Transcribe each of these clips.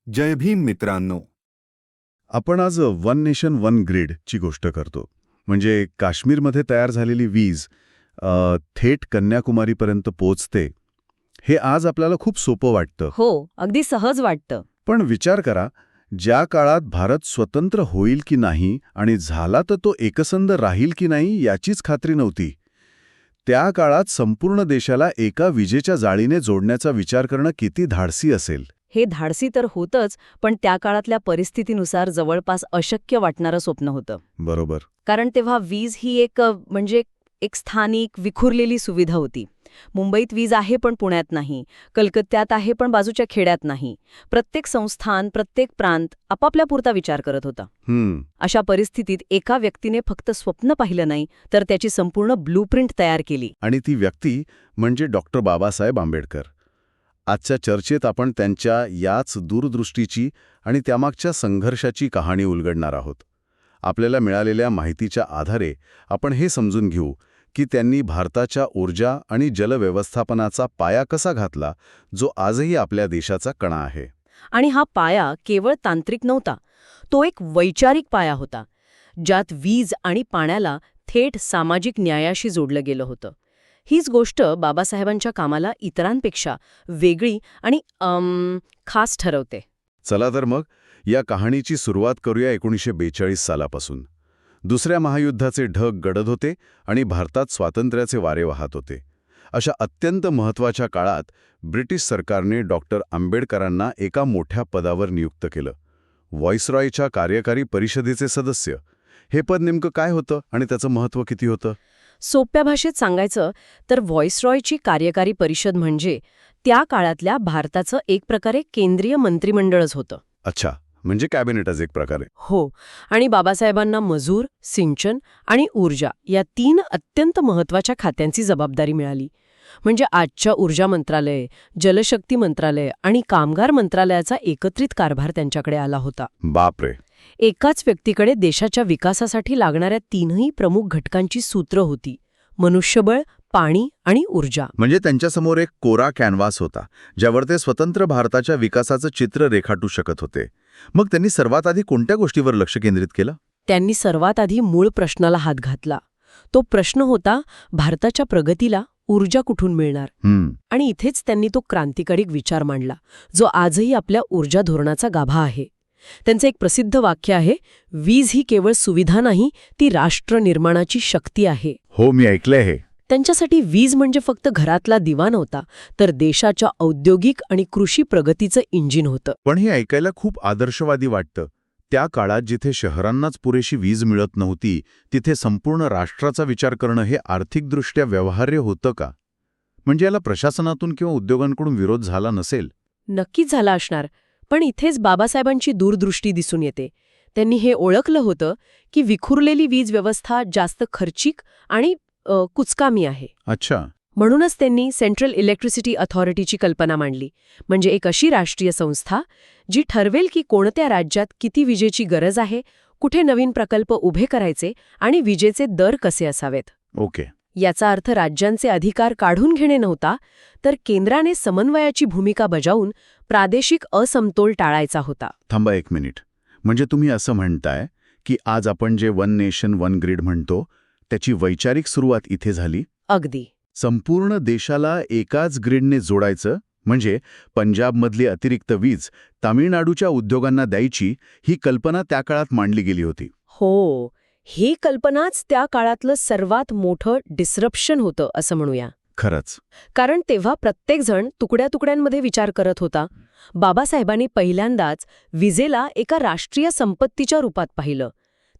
जय भीम मित्रांनो. आपण आज वन नेशन वन ग्रीड ची गोष्ट करतो. म्हणजे काश्मीरमध्ये तयार झालेली वीज थेट कन्याकुमारीपर्यंत पोचते. हे आज आपल्याला खूप सोपं वाटतं. हो, अगदी सहज वाटतं. पण विचार करा, ज्या काळात भारत स्वतंत्र होईल की नाही आणि झाला तर तो एकसंध राहील की नाही याचीच खात्री नव्हती. त्या काळात संपूर्ण देशाला एका विजेच्या जाळीने जोडण्याचा विचार करणं किती धाडसी असेल. हे धाडसी तर होतंच, पण त्या काळातल्या परिस्थितीनुसार जवळपास अशक्य वाटणारं स्वप्न होतं. बरोबर. कारण तेव्हा वीज ही एक स्थानिक विखुरलेली सुविधा होती. मुंबईत वीज आहे पण पुण्यात नाही, कलकत्त्यात आहे पण बाजूच्या खेड्यात नाही. प्रत्येक संस्थान, प्रत्येक प्रांत आपापल्यापुरता विचार करत होता. अशा परिस्थितीत एका व्यक्तीने फक्त स्वप्न पाहिलं नाही, तर त्याची संपूर्ण ब्लूप्रिंट तयार केली. आणि ती व्यक्ती म्हणजे डॉक्टर बाबासाहेब आंबेडकर. आजच्या चर्चेत आपण त्यांच्या याच दूरदृष्टीची आणि त्यामागच्या संघर्षाची कहाणी उलगडणार आहोत. आपल्याला मिळालेल्या माहितीच्या आधारे आपण हे समजून घेऊ की त्यांनी भारताच्या ऊर्जा आणि जलव्यवस्थापनाचा पाया कसा घातला, जो आजही आपल्या देशाचा कणा आहे. आणि हा पाया केवळ तांत्रिक नव्हता, तो एक वैचारिक पाया होता, ज्यात वीज आणि पाण्याला थेट सामाजिक न्यायाशी जोडलं गेलं होतं. हीच गोष्ट बाबासाहेबांच्या कामाला इतरांपेक्षा वेगळी आणि खास ठरवते. चला तर मग या कहाणीची सुरुवात करूया 1942 सालापासून. दुसऱ्या महायुद्धाचे ढग गडद होते आणि भारतात स्वातंत्र्याचे वारे वाहत होते. अशा अत्यंत महत्त्वाच्या काळात ब्रिटिश सरकारने डॉक्टर आंबेडकरांना एका मोठ्या पदावर नियुक्त केलं, व्हॉइसरॉयच्या कार्यकारी परिषदेचे सदस्य. हे पद नेमकं काय होतं आणि त्याचं महत्त्व किती होतं? सोप्या भाषेत सांगायचं तर व्हॉइसरॉयची कार्यकारी परिषद म्हणजे त्या काळातल्या भारताचं एक प्रकारे केंद्रीय मंत्रिमंडळच होतं. अच्छा, म्हणजे कॅबिनेटच एक प्रकारे. हो, आणि बाबासाहेबांना मजूर, सिंचन आणि ऊर्जा या 3 अत्यंत महत्त्वाच्या खात्यांची जबाबदारी मिळाली. म्हणजे आजच्या ऊर्जा मंत्रालय, जलशक्ती मंत्रालय आणि कामगार मंत्रालयाचा एकत्रित कारभार त्यांच्याकडे आला होता. बापरे. एकाच व्यक्तीकडे देशाच्या विकासासाठी लागणाऱ्या 3ही प्रमुख घटकांची सूत्र होती: मनुष्यबळ, पाणी आणि ऊर्जा. म्हणजे त्यांच्यासमोर एक कोरा कॅनव्हास होता, ज्यावर ते स्वतंत्र भारताच्या विकासाचं चित्र रेखाटू शकत होते. मग त्यांनी सर्वात आधी कोणत्या गोष्टीवर लक्ष केंद्रित केलं? त्यांनी सर्वात आधी मूळ प्रश्नाला हात घातला. तो प्रश्न होता भारताच्या प्रगतीला ऊर्जा कुठून मिळणार. आणि इथेच त्यांनी तो क्रांतिकारी विचार मांडला, जो आजही आपल्या ऊर्जा धोरणाचा गाभा आहे. त्यांचं एक प्रसिद्ध वाक्य आहे, वीज ही केवळ सुविधा नाही, ती राष्ट्र निर्माणाची शक्ती आहे. हो, मी ऐकलंय हे. त्यांच्यासाठी वीज म्हणजे फक्त घरातला दिवा नव्हता, तर देशाच्या औद्योगिक आणि कृषी प्रगतीचं इंजिन होतं. पण हे ऐकायला खूप आदर्शवादी वाटतं. त्या काळात जिथे शहरांनाच पुरेशी वीज मिळत नव्हती, तिथे संपूर्ण राष्ट्राचा विचार करणं हे आर्थिकदृष्ट्या व्यवहार्य होतं का? म्हणजे याला प्रशासनातून किंवा उद्योगांकडून विरोध झाला नसेल? नक्कीच झाला असणार. पण इथेच बाबासाहेबांची दूरदृष्टी दिसून येते. त्यांनी हे ओळखलं होतं की विखुरलेली वीज व्यवस्था जास्त खर्चिक आणि कुचकामी आहे. अच्छा. म्हणूनच त्यांनी सेंट्रल इलेक्ट्रिसिटी अथॉरिटीची कल्पना मांडली. म्हणजे एक अशी राष्ट्रीय संस्था जी ठरवेल की कोणत्या राज्यात किती विजेची गरज आहे, कुठे नवीन प्रकल्प उभे करायचे आणि विजेचे दर कसे असावेत. ओके. याचा अर्थ राज्यांचे अधिकार काढून घेणे नव्हता, तर केंद्राने समन्वयाची भूमिका बजावून प्रादेशिक असमतोल टाळायचा होता. थांबा एक मिनिट. म्हणजे तुम्ही असं म्हणताय की आज आपण जे वन नेशन वन ग्रीड म्हणतो, त्याची वैचारिक सुरुवात इथे झाली? अगदी. संपूर्ण देशाला एकाच ग्रीडने जोडायचं, म्हणजे पंजाबमधली अतिरिक्त वीज तामिळनाडूच्या उद्योगांना द्यायची, ही कल्पना त्या काळात मांडली गेली होती. हो, ही कल्पनाच त्या काळातलं सर्वात मोठं डिस्रप्शन होतं असं म्हणूया. खरंच. कारण तेव्हा प्रत्येकजण तुकड्या तुकड्यांमध्ये विचार करत होता. बाबासाहेबांनी पहिल्यांदाच विजेला एका राष्ट्रीय संपत्तीच्या रूपात पाहिलं.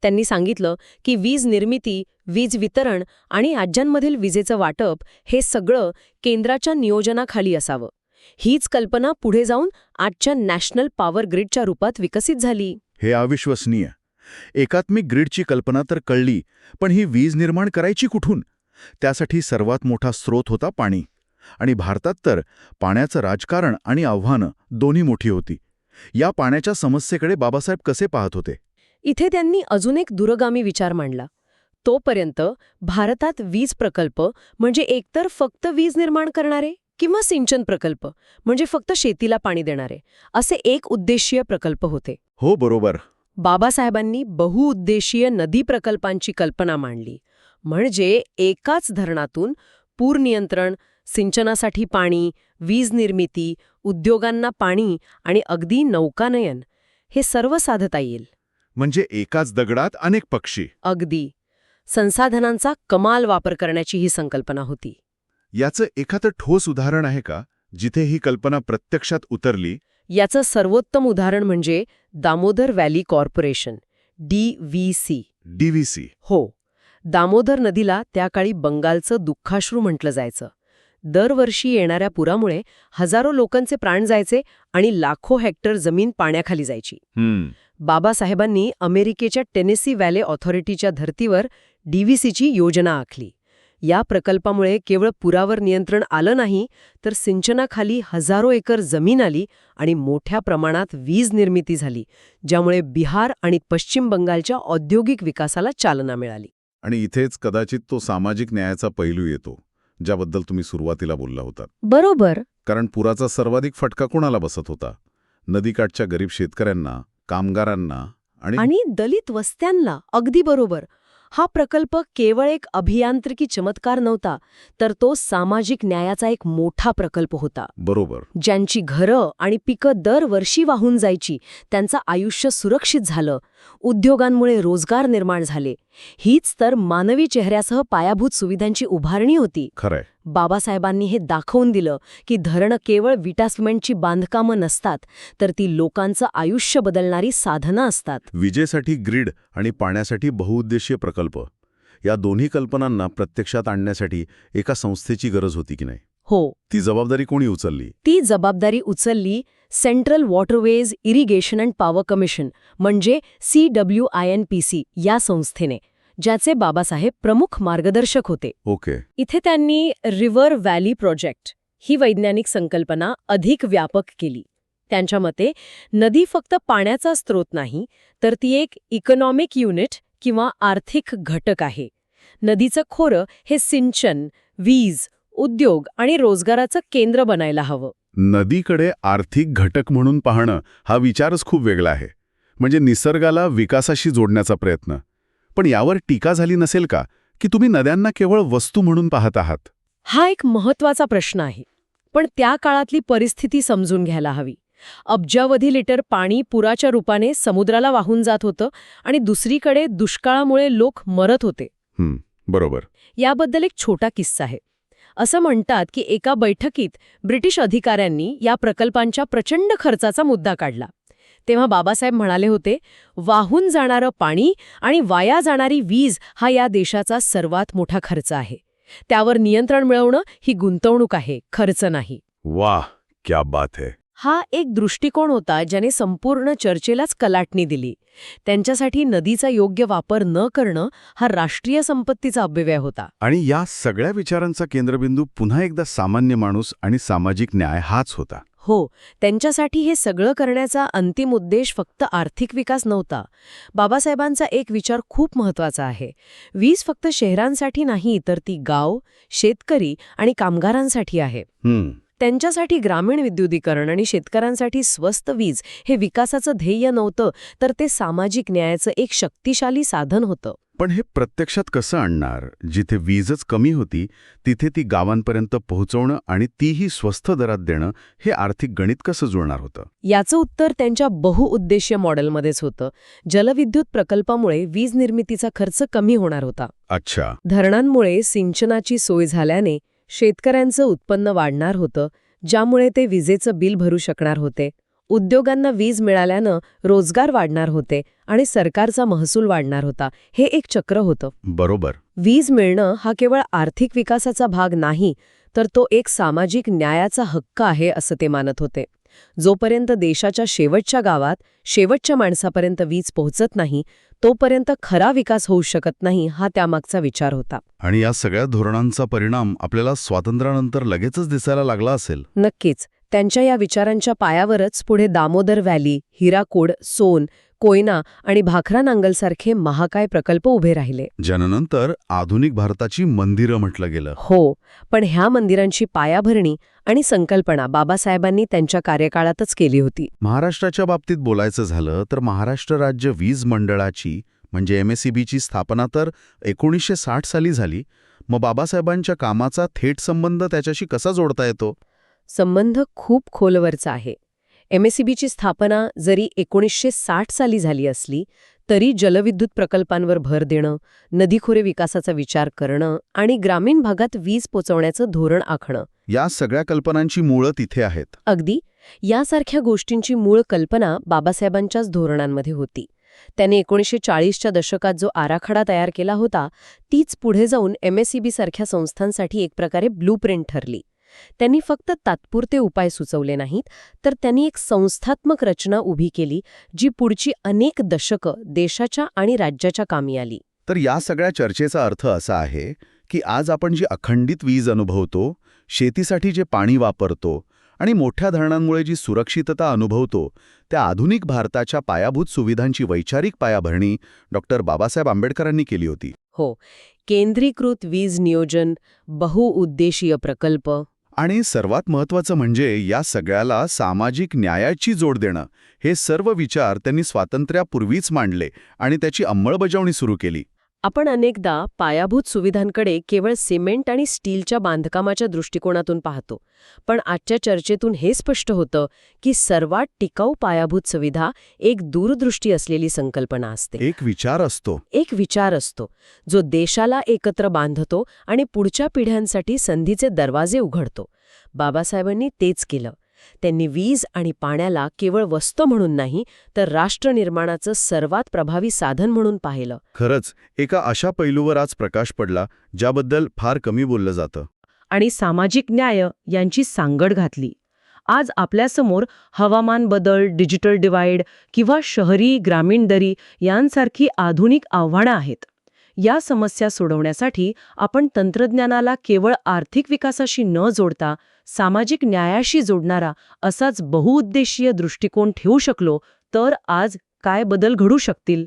त्यांनी सांगितलं की वीज निर्मिती, वीज वितरण आणि राज्यांमधील विजेचं वाटप हे सगळं केंद्राच्या नियोजनाखाली असावं. हीच कल्पना पुढे जाऊन आजच्या नॅशनल पॉवर ग्रीडच्या रूपात विकसित झाली. हे अविश्वसनीय. एकात्मिक ग्रीडची कल्पना तर कळली, पण ही वीज निर्माण करायची कुठून? त्यासाठी सर्वात मोठा स्रोत होता पाणी. आणि भारतात तर पाण्याचं राजकारण आणि आव्हानं दोन्ही मोठी होती. या पाण्याच्या समस्येकडे बाबासाहेब कसे पाहत होते? इथे त्यांनी अजून एक दूरगामी विचार मांडला. तोपर्यंत भारतात वीज प्रकल्प म्हणजे एकतर फक्त वीज निर्माण करणारे किंवा सिंचन प्रकल्प म्हणजे फक्त शेतीला पाणी देणारे असे एक उद्देशीय प्रकल्प होते. हो बरोबर. बाबासाहेबांनी बहुउद्देशीय नदी प्रकल्पांची कल्पना मांडली. म्हणजे एकाच धरणातून पूर नियंत्रण, सिंचनासाठी पाणी, वीज निर्मिती, उद्योगांना पाणी आणि अगदी नौकानयन हे सर्व साधता येईल. म्हणजे एकाच दगडात अनेक पक्षी. अगदी. संसाधनांचा कमाल वापर करण्याची ही संकल्पना होती. याचं एखादं ठोस उदाहरण आहे का जिथे ही कल्पना प्रत्यक्षात उतरली? याचं सर्वोत्तम उदाहरण म्हणजे Damodar valley corporation, DVC. DVC. हो, दामोदर नदीला त्या काळी बंगालचं दुःखाश्रू म्हटलं जायचं. दरवर्षी येणाऱ्या पुरामुळे हजारो लोकांचे प्राण जायचे आणि लाखो हेक्टर जमीन पाण्याखाली जायची. बाबासाहेबांनी अमेरिकेच्या टेनेसी व्हॅली ऑथॉरिटीच्या धर्तीवर DVCची योजना आखली. या प्रकल्पामुळे केवळ पुरावर नियंत्रण आलं नाही, तर सिंचनाखाली हजारो एकर जमीन आली आणि मोठ्या प्रमाणात वीज निर्मिती झाली, ज्यामुळे बिहार आणि पश्चिम बंगालच्या औद्योगिक विकासाला चालना मिळाली. आणि इथेच कदाचित तो सामाजिक न्यायाचा पैलू येतो, ज्याबद्दल तुम्ही सुरुवातीला बोलला होता. बरोबर. कारण पुराचा सर्वाधिक फटका कोणाला बसत होता? नदीकाठच्या गरीब शेतकऱ्यांना, कामगारांना आणि दलित वस्त्यांना. अगदी बरोबर. हा प्रकल्प केवळ एक अभियांत्रिकी चमत्कार नव्हता, तर तो सामाजिक न्यायाचा एक मोठा प्रकल्प होता. बरोबर. ज्यांची घरं आणि पिकं दरवर्षी वाहून जायची, त्यांचं आयुष्य सुरक्षित झालं, उद्योगांमुळे रोजगार निर्माण झाले. हीच तर मानवी चेहऱ्यासह पायाभूत सुविधांची उभारणी होती. खरंय. बाबासाहेबांनी हे दाखवून दिलं की धरणं केवळ विटा सिमेंटची बांधकामं नसतात, तर ती लोकांचं आयुष्य बदलणारी साधनं असतात. विजेसाठी ग्रीड आणि पाण्यासाठी बहुउद्देशीय प्रकल्प, या दोन्ही कल्पनांना प्रत्यक्षात आणण्यासाठी एका संस्थेची गरज होती की नाही? हो. ती जबाबदारी कोणी उचलली? ती जबाबदारी उचलली central waterways irrigation and power commission म्हणजे CWINPC या संस्थेने, ज्याचे बाबासाहेब प्रमुख मार्गदर्शक होते. ओके. इथे त्यांनी रिव्हर व्हॅली प्रोजेक्ट ही वैज्ञानिक संकल्पना अधिक व्यापक केली. त्यांच्या मते नदी फक्त पाण्याचा स्रोत नाही, तर ती एक इकॉनॉमिक युनिट किंवा आर्थिक घटक आहे. नदीचं खोरं हे सिंचन, वीज, उद्योग आणि रोजगाराचं केंद्र बनायला हवं. नदीकडे आर्थिक घटक म्हणून पाहणं हा विचारच खूप वेगळा आहे. म्हणजे निसर्गाला विकासाशी जोडण्याचा प्रयत्न. पण यावर टीका झाली नसेल का की तुम्ही नद्यांना केवळ वस्तू म्हणून पाहत आहात? हा एक महत्त्वाचा प्रश्न आहे. पण त्या काळातली परिस्थिती समजून घ्यायला हवी. अब्जावधी लिटर पाणी पुराच्या रूपाने समुद्राला वाहून जात होतं आणि दुसरीकडे दुष्काळामुळे लोक मरत होते. बरोबर. याबद्दल एक छोटा किस्सा आहे. असं म्हणतात की एका बैठकीत ब्रिटिश अधिकाऱ्यांनी या प्रकल्पांच्या प्रचंड खर्चाचा मुद्दा काढला. तेव्हा बाबासाहेब म्हणाले होते, वाहून जाणारं पाणी आणि वाया जाणारी वीज हा या देशाचा सर्वात मोठा खर्च आहे. त्यावर नियंत्रण मिळवणं ही गुंतवणूक आहे, खर्च नाही. वाह, क्या बात है. हा एक दृष्टिकोन होता ज्याने संपूर्ण चर्चेलाच कलाटणी दिली. त्यांच्यासाठी नदीचा योग्य वापर न करणं हा राष्ट्रीय संपत्तीचा अपव्यय होता. आणि या सगळ्या विचारांचा केंद्रबिंदू पुन्हा एकदा सामान्य माणूस आणि सामाजिक न्याय हाच होता. हो, त्यांच्यासाठी हे सगळं करण्याचा अंतिम उद्देश फक्त आर्थिक विकास नव्हता. बाबासाहेबांचा एक विचार खूप महत्त्वाचा आहे. वीज फक्त शहरांसाठी नाही, तर ती गाव, शेतकरी आणि कामगारांसाठी आहे. त्यांच्यासाठी ग्रामीण विद्युतीकरण आणि शेतकऱ्यांसाठी स्वस्त वीज हे विकासाचं ध्येय नव्हतं, तर ते सामाजिक न्यायाचं एक शक्तिशाली साधन होतं. पण हे प्रत्यक्षात कसं आणणार? जिथे वीजच कमी होती तिथे ती गावांपर्यंत पोहोचवणं आणि तीही स्वस्त दरात देणं, हे आर्थिक गणित कसं जुळणार होतं? याचं उत्तर त्यांच्या बहुउद्देशीय मॉडेलमध्येच होतं. जलविद्युत प्रकल्पामुळे वीज निर्मितीचा खर्च कमी होणार होता. अच्छा. धरणांमुळे सिंचनाची सोय झाल्याने शेतकऱ्यांचं उत्पन्न वाढणार होतं, ज्यामुळे ते विजेचं बिल भरू शकणार होते. उद्योगांना वीज मिळाल्यानं रोजगार वाढणार होते आणि सरकारचा महसूल वाढणार होता. हे एक चक्र होतं. बरोबर. वीज मिळणं हा केवळ आर्थिक विकासाचा भाग नाही, तर तो एक सामाजिक न्यायाचा हक्क आहे असं ते मानत होते. जोपर्यंत देशाच्या शेवटच्या गावात, शेवटच्या माणसापर्यंत वीज पोहोचत नाही, तोपर्यंत खरा विकास होऊ शकत नाही, हा त्यामागचा विचार होता. आणि या सगळ्या धोरणांचा परिणाम आपल्याला स्वातंत्र्यानंतर लगेचच दिसायला लागला असेल. नक्कीच. त्यांच्या या विचारांच्या पायावरच पुढे दामोदर व्हॅली, हिराकूड, सोन, कोयना आणि भाखरा नांगलसारखे महाकाय प्रकल्प उभे राहिले. ज्यानंतर आधुनिक भारताची मंदिरं म्हटलं गेलं. हो, पण ह्या मंदिरांची पायाभरणी आणि संकल्पना बाबासाहेबांनी त्यांच्या कार्यकाळातच केली होती. महाराष्ट्राच्या बाबतीत बोलायचं झालं तर महाराष्ट्र राज्य वीज मंडळाची म्हणजे MSEBची स्थापना तर 1960 साली झाली. मग बाबासाहेबांच्या कामाचा थेट संबंध त्याच्याशी कसा जोडता येतो? संबंध खूप खोलवरचा आहे. MSEBची स्थापना जरी 1960 साली झाली असली तरी जलविद्युत प्रकल्पांवर भर देणं, नदीखोरे विकासाचा विचार करणं आणि ग्रामीण भागात वीज पोचवण्याचं धोरण आखणं, या सगळ्या कल्पनांची मुळं तिथे आहेत. अगदी यासारख्या गोष्टींची मूळ कल्पना बाबासाहेबांच्याच धोरणांमध्ये होती. त्यांनी 1940च्या दशकात जो आराखडा तयार केला होता तीच पुढे जाऊन MSEB सारख्या संस्थांसाठी एक प्रकारे ब्लूप्रिंट ठरली. त्यांनी फक्त तात्पुरते उपाय सुचवले नाहीत, तर त्यांनी एक संस्थात्मक रचना उभी केली जी पुढची अनेक दशकं देशाच्या आणि राज्याच्या कामी आली. तर या सगळ्या चर्चेचा अर्थ असा आहे की आज आपण जी अखंडित वीज अनुभवतो, शेतीसाठी जे पाणी वापरतो आणि मोठ्या धरणांमुळे जी सुरक्षितता अनुभवतो, त्या आधुनिक भारताच्या पायाभूत सुविधांची वैचारिक पायाभरणी डॉ. बाबासाहेब आंबेडकरांनी केली होती. हो, केंद्रीकृत वीज नियोजन, बहुउद्देशीय प्रकल्प आणि सर्वात महत्त्वाचं म्हणजे या सगळ्याला सामाजिक न्यायाची जोड देणं, हे सर्व विचार त्यांनी स्वातंत्र्यापूर्वीच मांडले आणि त्याची अंमलबजावणी सुरू केली. आपण अनेकदा पायाभूत सुविधांकडे केवळ सिमेंट आणि स्टीलच्या बांधकामाच्या दृष्टिकोनातून पाहतो, पण आजच्या चर्चेतून हे स्पष्ट होतं की सर्वात टिकाऊ पायाभूत सुविधा एक दूरदृष्टी असलेली संकल्पना असते. एक विचार असतो जो देशाला एकत्र बांधतो आणि पुढच्या पिढ्यांसाठी संधीचे दरवाजे उघडतो. बाबासाहेबांनी तेच केलं. त्यांनी वीज आणि पाण्याला केवळ वस्तू म्हणून नाही तर राष्ट्रनिर्माणाचं सर्वात प्रभावी साधन म्हणून पाहिलं. खरंच एका अशा पैलूवर आज प्रकाश पडला ज्याबद्दल फार कमी बोललं जातं. आणि सामाजिक न्याय यांची सांगड घातली. आज आपल्यासमोर हवामान बदल, डिजिटल डिवाइड किंवा शहरी ग्रामीण दरी यांसारखी आधुनिक आव्हानं आहेत. या समस्या सोडवण्यासाठी आपण तंत्रज्ञानाला केवळ आर्थिक विकासाशी न जोडता सामाजिक न्यायाशी जोडणारा असाच बहुउद्देशीय दृष्टिकोन ठेवू शकलो तर आज काय बदल घडू शकतील.